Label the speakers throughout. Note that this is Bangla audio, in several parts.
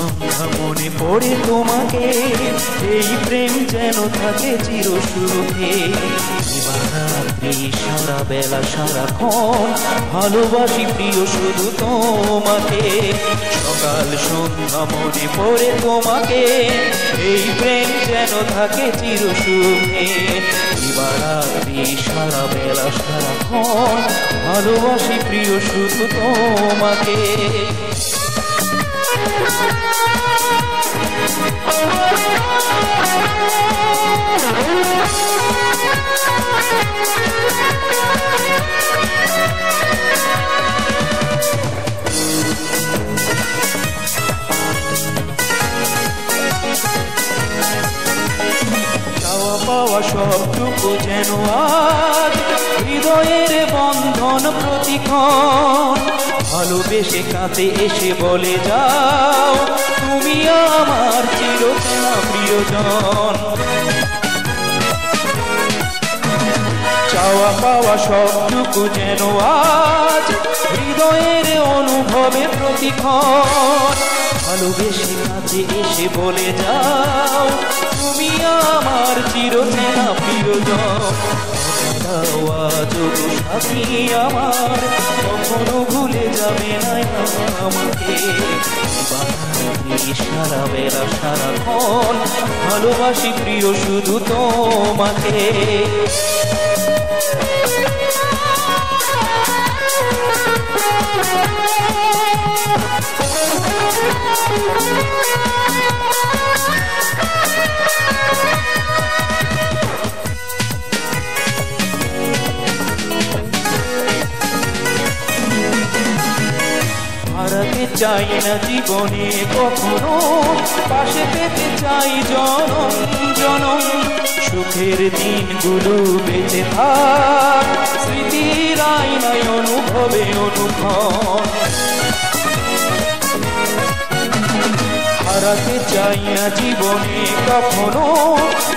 Speaker 1: সন্ধ্যা মনে পড়ে তোমাকে, এই প্রেম যেন থাকে চিরসুখে। দিবারাত্রি সারা বেলা সারাক্ষণ ভালোবাসি প্রিয় শুধু তোমাকে। সকাল সন্ধ্যা মনে পড়ে তোমাকে, এই প্রেম যেন থাকে চিরসুখে। দিবারাত্রি সারা বেলা সারাক্ষণ ভালোবাসি প্রিয় শুধু তোমাকে। চাওয়া পাওয়া সবটুকু যেন আজ হৃদয়ের বন্ধন প্রতিক্ষণ। ভালোবেসে কাছে এসে বলে যাও, তুমি আমার চিরচেনা প্রিয়জন। চাওয়া পাওয়া সবটুকু যেন আজ হৃদয়ের অনুভবে প্রতিক্ষণ। ভালোবেসে কাছে এসে বলে যাও, তুমি আমার চিরচেনা প্রিয়জন। সাথী আমার কখনো ভুলে যাবে না আমাকে। সারা বেলা সারাক্ষণ ভালোবাসি প্রিয় শুধু তোমাকে। হারাতে চাই না জীবনে কখনো, পাশে পেতে চাই জনম জনম। সুখের দিনগুলো বেঁচে থাক স্মৃতির আয়নায় অনুভবে অনুক্ষণ। হারাতে চাই না জীবনে কখনো,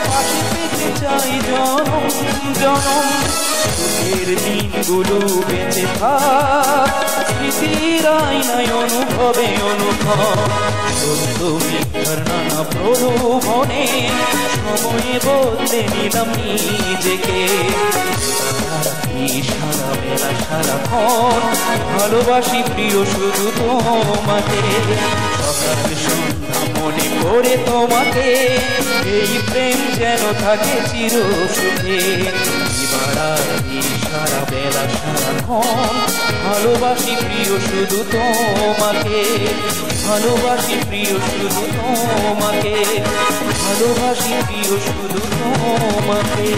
Speaker 1: পাশে পেতে চাই জনম জনম। সুখের দিনগুলো বেঁচে থাক স্মৃতির আয়নায় অনুভবে অনুক্ষণ। সত্য মিথ্যার নানা প্রলোভনে সময়ে বদলে নিলাম নিজেকে। সারা বেলা সারাক্ষণ ভালোবাসি প্রিয় শুধু তোমাকে। সকাল সন্ধ্যা মনে পড়ে তোমাকে, এই প্রেম যেন থাকে চিরসুখে। দিবারাত্রি সারা বেলা সারাক্ষণ ভালোবাসি প্রিয় শুধু তোমাকে। ভালোবাসি প্রিয় শুধু তোমাকে। ভালোবাসি প্রিয় শুধু তোমাকে।